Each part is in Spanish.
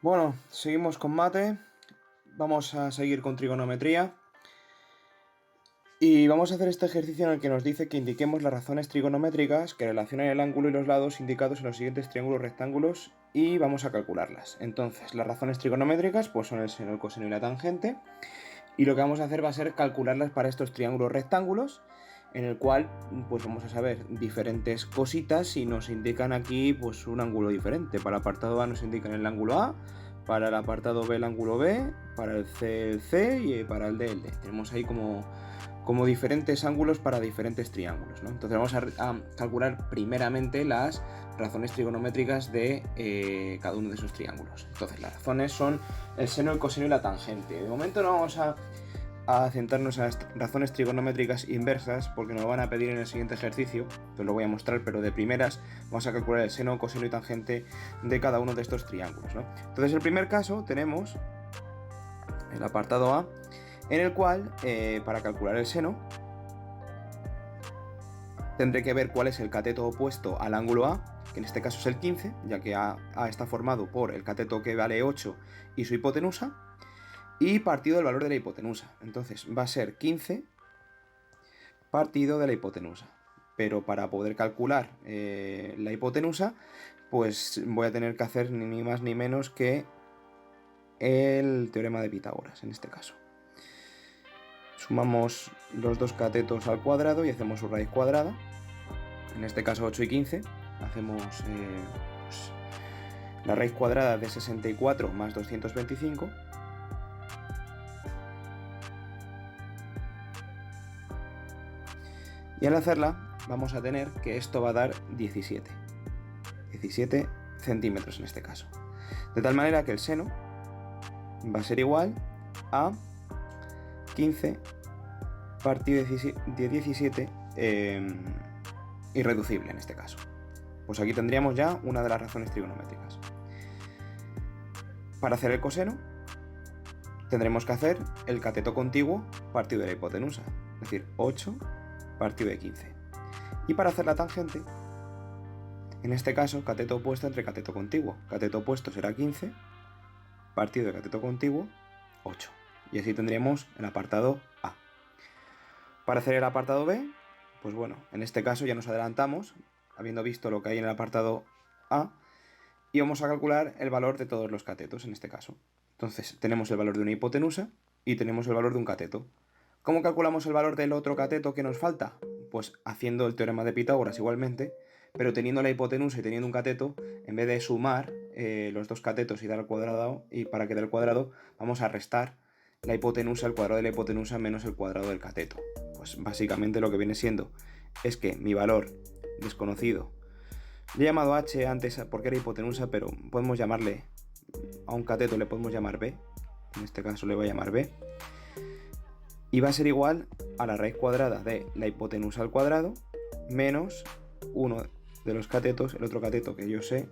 Bueno, seguimos con mate. Vamos a seguir con trigonometría. Y vamos a hacer este ejercicio en el que nos dice que indiquemos las razones trigonométricas que relacionan el ángulo y los lados indicados en los siguientes triángulos rectángulos y vamos a calcularlas. Entonces, las razones trigonométricas pues son el seno, el coseno y la tangente. Y lo que vamos a hacer va a ser calcularlas para estos triángulos rectángulos, en el cual pues vamos a saber diferentes cositas y nos indican aquí pues un ángulo diferente. Para el apartado A nos indican el ángulo A, para el apartado B el ángulo B, para el C y para el D el D. Tenemos ahí como diferentes ángulos para diferentes triángulos, ¿no? Entonces vamos a calcular primeramente las razones trigonométricas de cada uno de esos triángulos. Entonces las razones son el seno, el coseno y la tangente. De momento no vamos a centrarnos en las razones trigonométricas inversas porque nos lo van a pedir en el siguiente ejercicio, que os lo voy a mostrar, pero de primeras vamos a calcular el seno, coseno y tangente de cada uno de estos triángulos, ¿no? Entonces el primer caso tenemos el apartado A, en el cual para calcular el seno tendré que ver cuál es el cateto opuesto al ángulo A, que en este caso es el 15, ya que A está formado por el cateto que vale 8 y su hipotenusa, y partido del valor de la hipotenusa. Entonces va a ser 15 partido de la hipotenusa. Pero para poder calcular la hipotenusa, pues voy a tener que hacer ni más ni menos que el teorema de Pitágoras, en este caso. Sumamos los dos catetos al cuadrado y hacemos su raíz cuadrada. En este caso 8 y 15. Hacemos pues, la raíz cuadrada de 64 más 225. Y al hacerla vamos a tener que esto va a dar 17 centímetros en este caso. De tal manera que el seno va a ser igual a 15 partido de 17 irreducible en este caso. Pues aquí tendríamos ya una de las razones trigonométricas. Para hacer el coseno tendremos que hacer el cateto contiguo partido de la hipotenusa, es decir, 8 partido de 15. Y para hacer la tangente, en este caso, cateto opuesto entre cateto contiguo. Cateto opuesto será 15, partido de cateto contiguo, 8. Y así tendríamos el apartado A. Para hacer el apartado B, pues bueno, en este caso ya nos adelantamos, habiendo visto lo que hay en el apartado A, y vamos a calcular el valor de todos los catetos en este caso. Entonces, tenemos el valor de una hipotenusa y tenemos el valor de un cateto. ¿Cómo calculamos el valor del otro cateto que nos falta? Pues haciendo el teorema de Pitágoras igualmente, pero teniendo la hipotenusa y teniendo un cateto, en vez de sumar los dos catetos y dar al cuadrado, y para que dé el cuadrado, vamos a restar la hipotenusa, el cuadrado de la hipotenusa menos el cuadrado del cateto. Pues básicamente lo que viene siendo es que mi valor desconocido, le he llamado h antes porque era hipotenusa, pero podemos llamarle a un cateto, le podemos llamar b, en este caso le voy a llamar b, y va a ser igual a la raíz cuadrada de la hipotenusa al cuadrado menos uno de los catetos, el otro cateto que yo sé,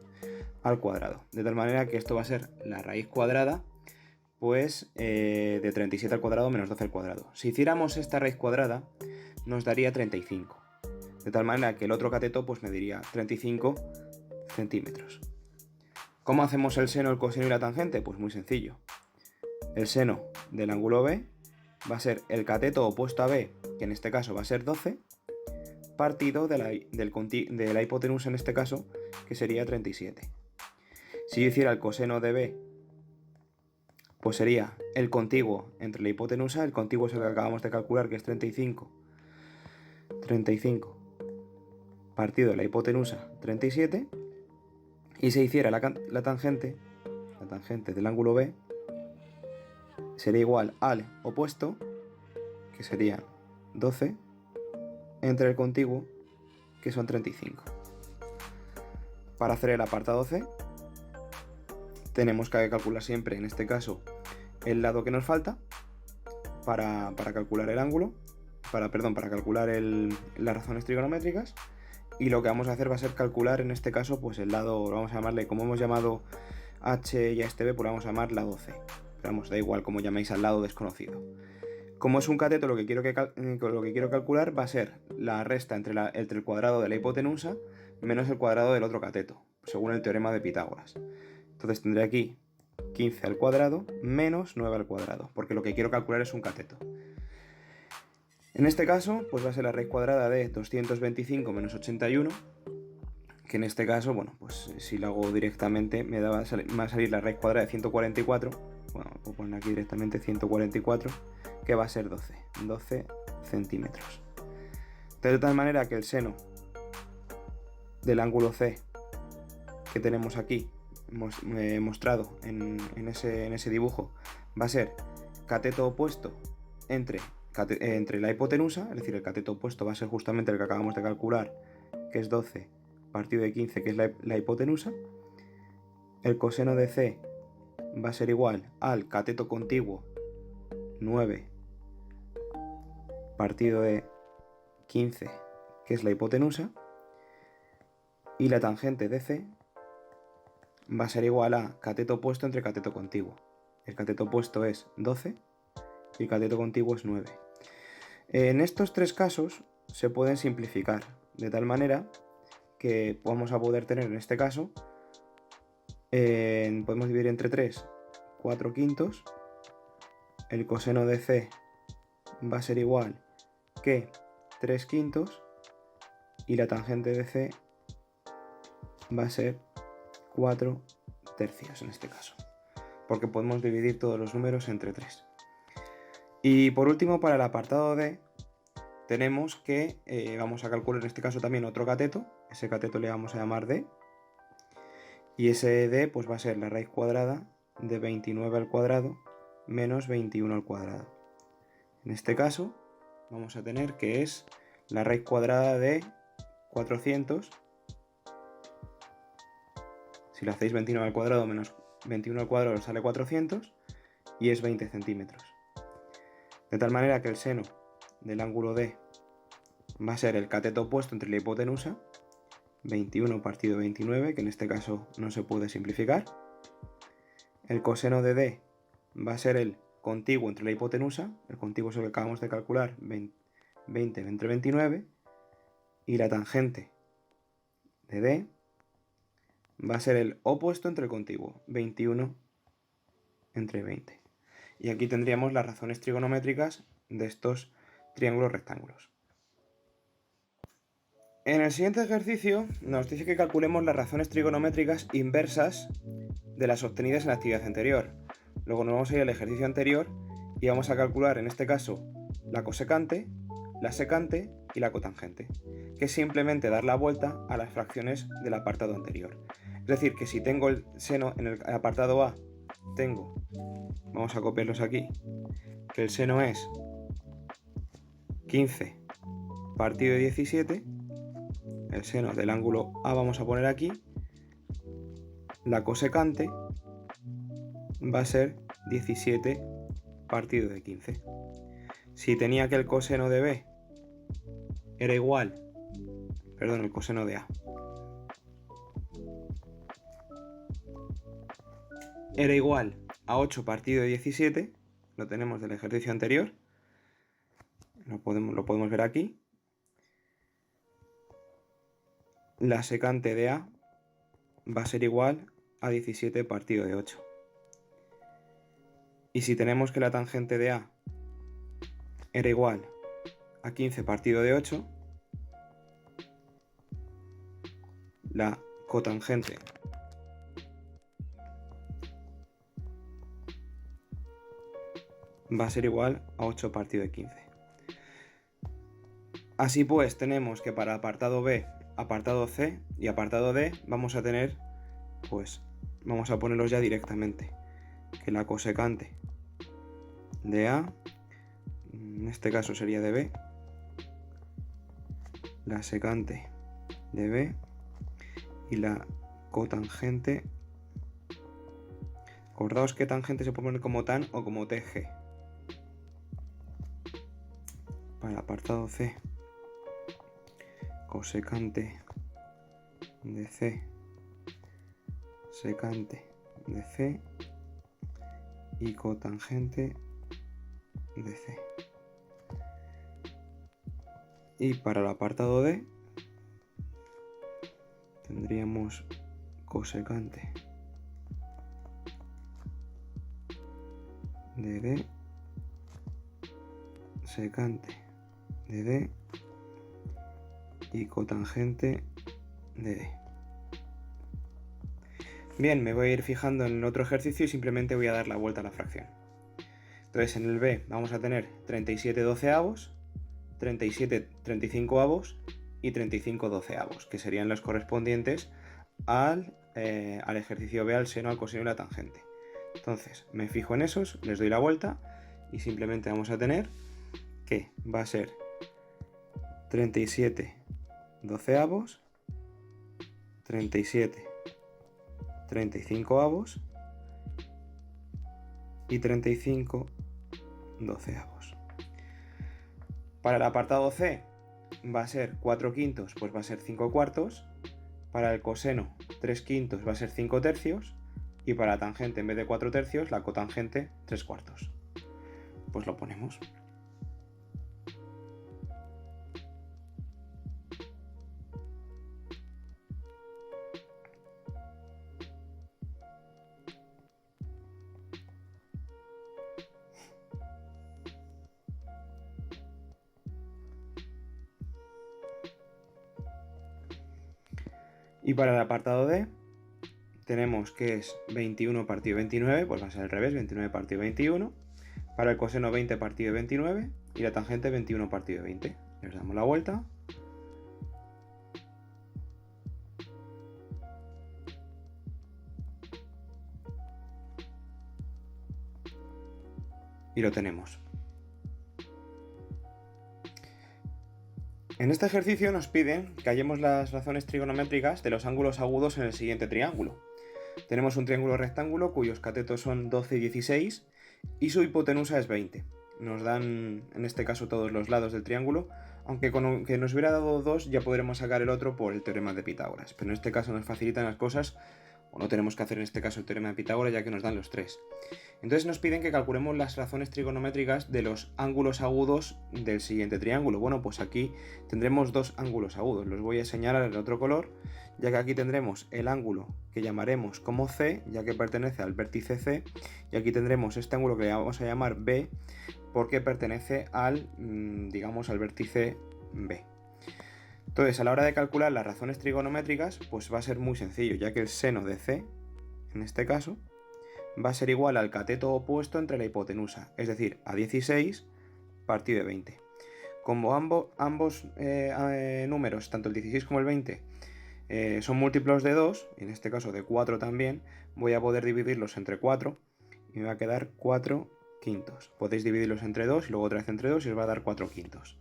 al cuadrado. De tal manera que esto va a ser la raíz cuadrada pues de 37 al cuadrado menos 12 al cuadrado. Si hiciéramos esta raíz cuadrada nos daría 35. De tal manera que el otro cateto pues me diría 35 centímetros. ¿Cómo hacemos el seno, el coseno y la tangente? Pues muy sencillo. El seno del ángulo B va a ser el cateto opuesto a B, que en este caso va a ser 12, partido de la hipotenusa en este caso, que sería 37. Si yo hiciera el coseno de B, pues sería el contiguo entre la hipotenusa, el contiguo es el que acabamos de calcular, que es 35 partido de la hipotenusa, 37, y se hiciera la tangente del ángulo B, sería igual al opuesto, que sería 12, entre el contiguo, que son 35. Para hacer el apartado C, tenemos que calcular siempre, en este caso, el lado que nos falta para calcular el ángulo, para calcular las razones trigonométricas, y lo que vamos a hacer va a ser calcular en este caso pues el lado, vamos a llamarle, como hemos llamado h y a este b, pues vamos a llamar lado c, pero vamos, da igual como llaméis al lado desconocido. Como es un cateto, lo que quiero calcular va a ser la resta entre el cuadrado de la hipotenusa menos el cuadrado del otro cateto, según el teorema de Pitágoras. Entonces tendré aquí 15 al cuadrado menos 9 al cuadrado, porque lo que quiero calcular es un cateto. En este caso, pues va a ser la raíz cuadrada de 225 menos 81, que en este caso, bueno, pues si lo hago directamente me va a salir la raíz cuadrada de 144, bueno, voy a poner aquí directamente 144, que va a ser 12 centímetros. De tal manera que el seno del ángulo C que tenemos aquí mostrado en ese dibujo va a ser cateto opuesto entre la hipotenusa, es decir, el cateto opuesto va a ser justamente el que acabamos de calcular, que es 12 partido de 15, que es la hipotenusa. El coseno de C va a ser igual al cateto contiguo 9 partido de 15, que es la hipotenusa. Y la tangente de C va a ser igual a cateto opuesto entre cateto contiguo. El cateto opuesto es 12 y el cateto contiguo es 9. En estos tres casos se pueden simplificar de tal manera que vamos a poder tener en este caso, podemos dividir entre 3, 4 quintos. El coseno de C va a ser igual que 3 quintos y la tangente de C va a ser 4 tercios en este caso, porque podemos dividir todos los números entre 3. Y por último, para el apartado D, tenemos que vamos a calcular en este caso también otro cateto. Ese cateto le vamos a llamar D, y ese D pues va a ser la raíz cuadrada de 29 al cuadrado menos 21 al cuadrado. En este caso vamos a tener que es la raíz cuadrada de 400. Si lo hacéis 29 al cuadrado menos 21 al cuadrado sale 400 y es 20 centímetros. De tal manera que el seno del ángulo D va a ser el cateto opuesto entre la hipotenusa, 21 partido 29, que en este caso no se puede simplificar. El coseno de D va a ser el contiguo entre la hipotenusa, el contiguo es el que acabamos de calcular, 20 entre 29, y la tangente de D va a ser el opuesto entre el contiguo, 21 entre 20. Y aquí tendríamos las razones trigonométricas de estos triángulos rectángulos. En el siguiente ejercicio nos dice que calculemos las razones trigonométricas inversas de las obtenidas en la actividad anterior. Luego nos vamos a ir al ejercicio anterior y vamos a calcular en este caso la cosecante, la secante y la cotangente, que es simplemente dar la vuelta a las fracciones del apartado anterior. Es decir, que si tengo el seno en el apartado A, vamos a copiarlos aquí, que el seno es 15 partido de 17, el seno del ángulo A vamos a poner aquí, la cosecante va a ser 17 partido de 15. Si tenía que el coseno de B era igual, el coseno de A era igual a 8 partido de 17, lo tenemos del ejercicio anterior, lo podemos ver aquí. La secante de A va a ser igual a 17 partido de 8. Y si tenemos que la tangente de A era igual a 15 partido de 8, la cotangente va a ser igual a 8 partido de 15. Así pues, tenemos que para apartado B, apartado C y apartado D vamos a tener, pues vamos a ponerlos ya directamente, que la cosecante de A, en este caso sería de B, la secante de B y la cotangente. Acordaos que tangente se puede poner como tan o como TG. Para el apartado C, cosecante de C, secante de C y cotangente de C. Y para el apartado D tendríamos cosecante de D, secante de D y cotangente de D. Bien, me voy a ir fijando en el otro ejercicio y simplemente voy a dar la vuelta a la fracción. Entonces en el B vamos a tener 37 doceavos, 37 35avos y 35 doceavos, que serían los correspondientes al ejercicio B, al seno, al coseno y la tangente. Entonces me fijo en esos, les doy la vuelta y simplemente vamos a tener que va a ser 37 doceavos, 37 35avos y 35 doceavos. Para el apartado C va a ser 4 quintos, pues va a ser 5 cuartos. Para el coseno 3 quintos va a ser 5 tercios. Y para la tangente, en vez de 4 tercios, la cotangente 3 cuartos. Pues lo ponemos. Y para el apartado D tenemos que es 21 partido 29, pues va a ser al revés, 29 partido 21. Para el coseno 20 partido 29 y la tangente 21 partido 20. Les damos la vuelta. Y lo tenemos. En este ejercicio nos piden que hallemos las razones trigonométricas de los ángulos agudos en el siguiente triángulo. Tenemos un triángulo rectángulo cuyos catetos son 12 y 16 y su hipotenusa es 20. Nos dan en este caso todos los lados del triángulo, aunque con que nos hubiera dado 2 ya podremos sacar el otro por el teorema de Pitágoras, pero en este caso nos facilitan las cosas, o no tenemos que hacer en este caso el teorema de Pitágoras ya que nos dan los 3. Entonces nos piden que calculemos las razones trigonométricas de los ángulos agudos del siguiente triángulo. Bueno, pues aquí tendremos dos ángulos agudos, los voy a señalar en otro color, ya que aquí tendremos el ángulo que llamaremos como C, ya que pertenece al vértice C, y aquí tendremos este ángulo que vamos a llamar B, porque pertenece al, digamos, al vértice B. Entonces, a la hora de calcular las razones trigonométricas, pues va a ser muy sencillo, ya que el seno de C, en este caso, va a ser igual al cateto opuesto entre la hipotenusa, es decir, a 16 partido de 20. Como ambos números, tanto el 16 como el 20, son múltiplos de 2, en este caso de 4 también, voy a poder dividirlos entre 4 y me va a quedar 4 quintos. Podéis dividirlos entre 2 y luego otra vez entre 2 y os va a dar 4 quintos.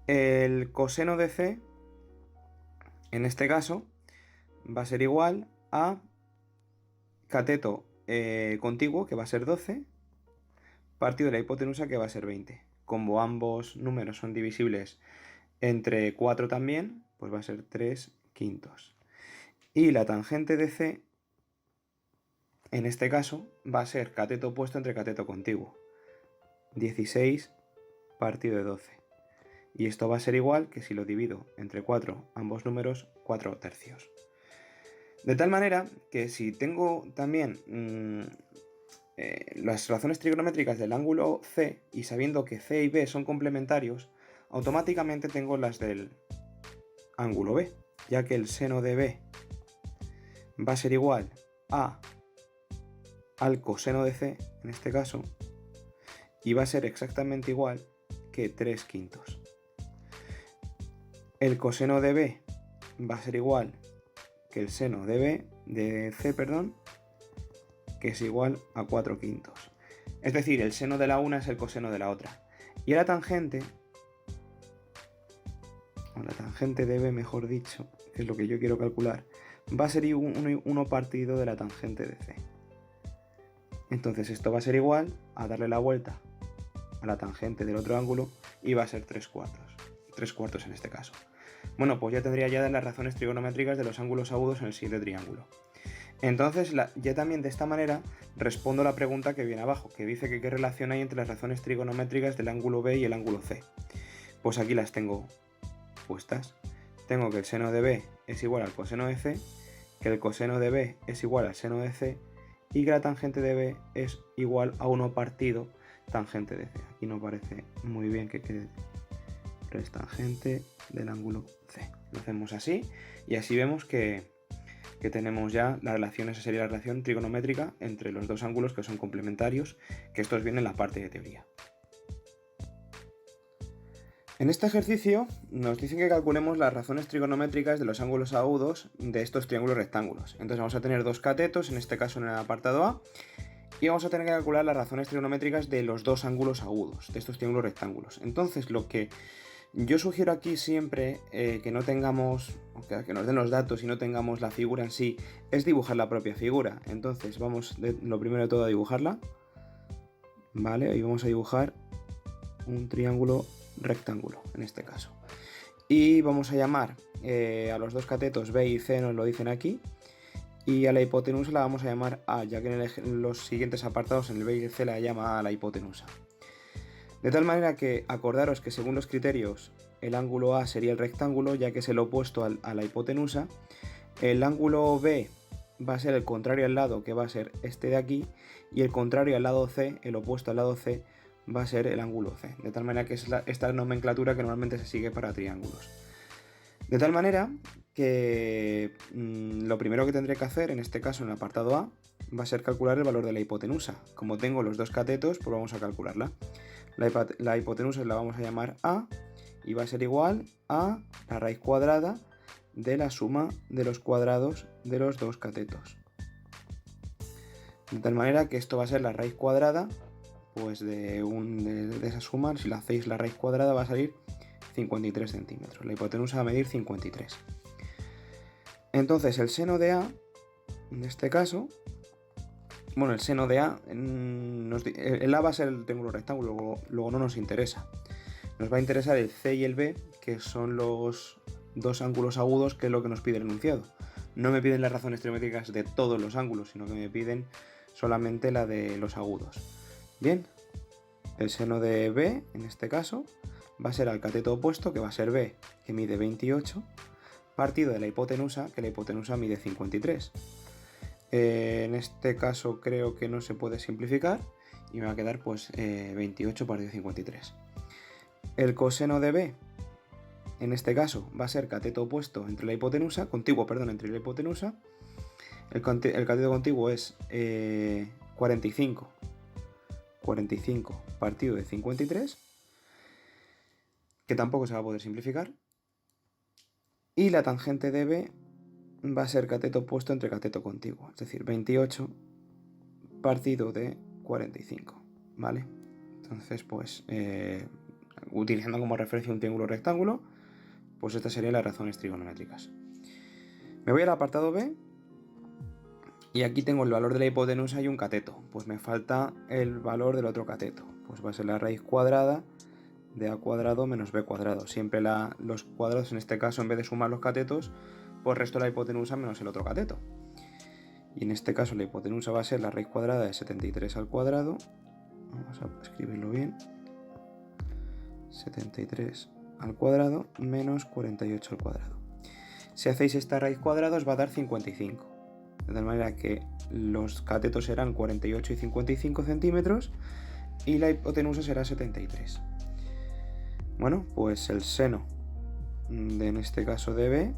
El coseno de C, en este caso, va a ser igual a cateto contiguo, que va a ser 12, partido de la hipotenusa, que va a ser 20. Como ambos números son divisibles entre 4 también, pues va a ser 3 quintos. Y la tangente de C, en este caso, va a ser cateto opuesto entre cateto contiguo. 16 partido de 12. Y esto va a ser igual que si lo divido entre 4, ambos números, 4 tercios. De tal manera que si tengo también las razones trigonométricas del ángulo C y sabiendo que C y B son complementarios, automáticamente tengo las del ángulo B, ya que el seno de B va a ser igual al coseno de C, en este caso, y va a ser exactamente igual que 3 quintos. El coseno de B va a ser igual que el seno de C, que es igual a 4 quintos. Es decir, el seno de la una es el coseno de la otra. Y la tangente, o la tangente de B, mejor dicho, que es lo que yo quiero calcular, va a ser 1 partido de la tangente de C. Entonces esto va a ser igual a darle la vuelta a la tangente del otro ángulo y va a ser 3 cuartos. 3 cuartos en este caso. Bueno, pues ya tendría ya las razones trigonométricas de los ángulos agudos en el siguiente triángulo. Entonces, ya también de esta manera respondo la pregunta que viene abajo, que dice que qué relación hay entre las razones trigonométricas del ángulo B y el ángulo C. Pues aquí las tengo puestas. Tengo que el seno de B es igual al coseno de C, que el coseno de B es igual al seno de C y que la tangente de B es igual a 1 partido tangente de C. Aquí no parece muy bien que quede tangente del ángulo C. Lo hacemos así y así vemos que tenemos ya la relación, esa sería la relación trigonométrica entre los dos ángulos que son complementarios, que estos vienen en la parte de teoría. En este ejercicio nos dicen que calculemos las razones trigonométricas de los ángulos agudos de estos triángulos rectángulos. Entonces vamos a tener dos catetos, en este caso en el apartado A, y vamos a tener que calcular las razones trigonométricas de los dos ángulos agudos de estos triángulos rectángulos. Entonces lo que yo sugiero aquí siempre que no tengamos, que nos den los datos y no tengamos la figura en sí, es dibujar la propia figura. Entonces vamos lo primero de todo a dibujarla. Vale, y vamos a dibujar un triángulo rectángulo en este caso. Y vamos a llamar a los dos catetos B y C, nos lo dicen aquí. Y a la hipotenusa la vamos a llamar A, ya que en los siguientes apartados, en el B y el C, la llama A la hipotenusa. De tal manera que acordaros que según los criterios el ángulo A sería el rectángulo, ya que es el opuesto a la hipotenusa. El ángulo B va a ser el contrario al lado, que va a ser este de aquí, y el contrario al lado C, el opuesto al lado C, va a ser el ángulo C. De tal manera que es esta nomenclatura que normalmente se sigue para triángulos. De tal manera que lo primero que tendré que hacer, en este caso en el apartado A, va a ser calcular el valor de la hipotenusa. Como tengo los dos catetos, pues vamos a calcularla. La hipotenusa la vamos a llamar A y va a ser igual a la raíz cuadrada de la suma de los cuadrados de los dos catetos. De tal manera que esto va a ser la raíz cuadrada, pues de esa suma, si la hacéis la raíz cuadrada va a salir 53 centímetros. La hipotenusa va a medir 53. Entonces el seno de A, en este caso, bueno, el seno de A, el A va a ser el triángulo rectángulo, luego no nos interesa. Nos va a interesar el C y el B, que son los dos ángulos agudos, que es lo que nos pide el enunciado. No me piden las razones trigonométricas de todos los ángulos, sino que me piden solamente la de los agudos. Bien, el seno de B, en este caso, va a ser al cateto opuesto, que va a ser B, que mide 28, partido de la hipotenusa, que la hipotenusa mide 53. En este caso creo que no se puede simplificar y me va a quedar pues 28 partido de 53. El coseno de B, en este caso, va a ser cateto opuesto entre la hipotenusa, contiguo, perdón, entre la hipotenusa. El cateto contiguo es 45 partido de 53, que tampoco se va a poder simplificar. Y la tangente de B va a ser cateto opuesto entre cateto contiguo, es decir, 28 partido de 45, ¿vale? Entonces, pues, utilizando como referencia un triángulo rectángulo, pues estas serían las razones trigonométricas. Me voy al apartado B y aquí tengo el valor de la hipotenusa y un cateto. Pues me falta el valor del otro cateto. Pues va a ser la raíz cuadrada de a cuadrado menos b cuadrado. Siempre los cuadrados, en este caso, en vez de sumar los catetos, pues resto la hipotenusa menos el otro cateto. Y en este caso la hipotenusa va a ser la raíz cuadrada de 73 al cuadrado. Vamos a escribirlo bien. 73 al cuadrado menos 48 al cuadrado. Si hacéis esta raíz cuadrada os va a dar 55. De tal manera que los catetos serán 48 y 55 centímetros y la hipotenusa será 73. Bueno, pues el seno en este caso de B.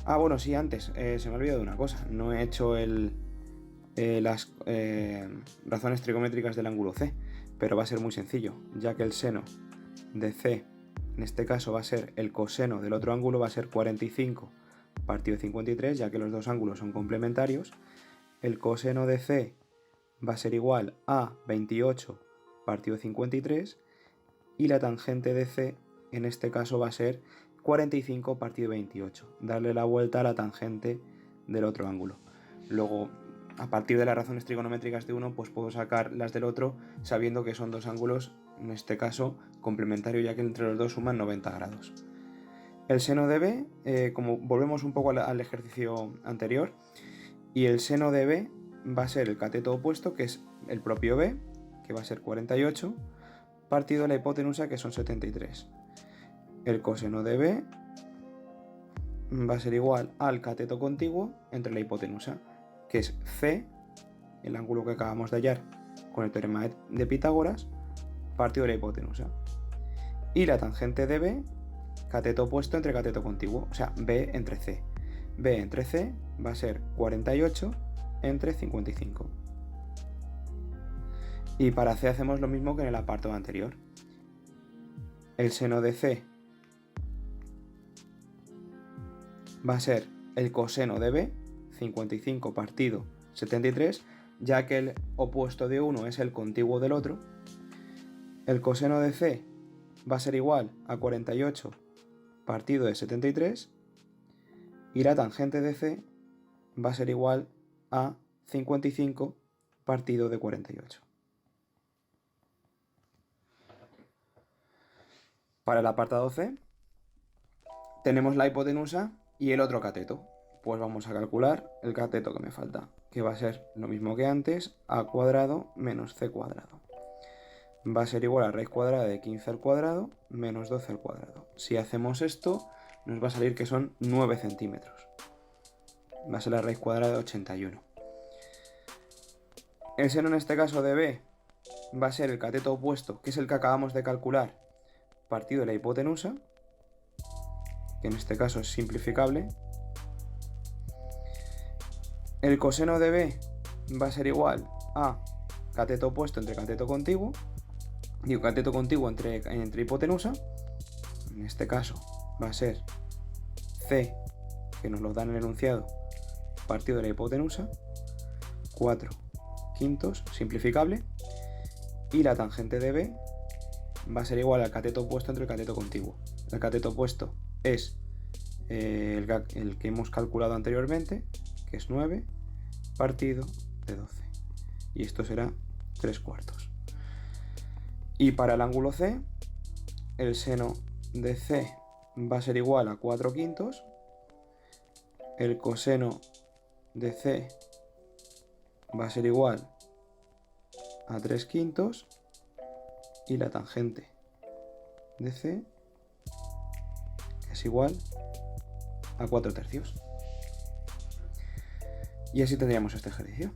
Ah, bueno, sí, antes se me ha olvidado una cosa. No he hecho las razones trigonométricas del ángulo C, pero va a ser muy sencillo, ya que el seno de C, en este caso va a ser el coseno del otro ángulo, va a ser 45 partido de 53, ya que los dos ángulos son complementarios. El coseno de C va a ser igual a 28 partido de 53 y la tangente de C en este caso va a ser 45 partido de 28. Darle la vuelta a la tangente del otro ángulo. Luego, a partir de las razones trigonométricas de uno, pues puedo sacar las del otro sabiendo que son dos ángulos, en este caso, complementarios, ya que entre los dos suman 90 grados. El seno de B, como volvemos un poco al ejercicio anterior, y el seno de B va a ser el cateto opuesto, que es el propio B, que va a ser 48, partido de la hipotenusa, que son 73. El coseno de B va a ser igual al cateto contiguo entre la hipotenusa, que es C el ángulo que acabamos de hallar con el teorema de Pitágoras, partido de la hipotenusa. Y la tangente de B, cateto opuesto entre cateto contiguo, o sea, B entre C. B entre C va a ser 48 entre 55. Y para C hacemos lo mismo que en el apartado anterior. El seno de C va a ser el coseno de B, 55 partido 73, ya que el opuesto de uno es el contiguo del otro. El coseno de C va a ser igual a 48 partido de 73 y la tangente de C va a ser igual a 55 partido de 48. Para el apartado C tenemos la hipotenusa y el otro cateto. Pues vamos a calcular el cateto que me falta, que va a ser lo mismo que antes, a cuadrado menos c cuadrado. Va a ser igual a raíz cuadrada de 15 al cuadrado menos 12 al cuadrado. Si hacemos esto, nos va a salir que son 9 centímetros. Va a ser la raíz cuadrada de 81. El seno en este caso de B va a ser el cateto opuesto, que es el que acabamos de calcular, partido de la hipotenusa, que en este caso es simplificable. El coseno de B va a ser igual a cateto opuesto entre cateto contiguo, y cateto contiguo entre hipotenusa. En este caso va a ser C, que nos lo da en el enunciado, partido de la hipotenusa, 4 quintos, simplificable. Y la tangente de B va a ser igual al cateto opuesto entre el cateto contiguo. El cateto opuesto es el que hemos calculado anteriormente, que es 9 partido de 12. Y esto será 3/4. Y para el ángulo C, el seno de C va a ser igual a 4 quintos. El coseno de C va a ser igual a 3 quintos. Y la tangente de C es igual a 4 tercios. Y así tendríamos este ejercicio.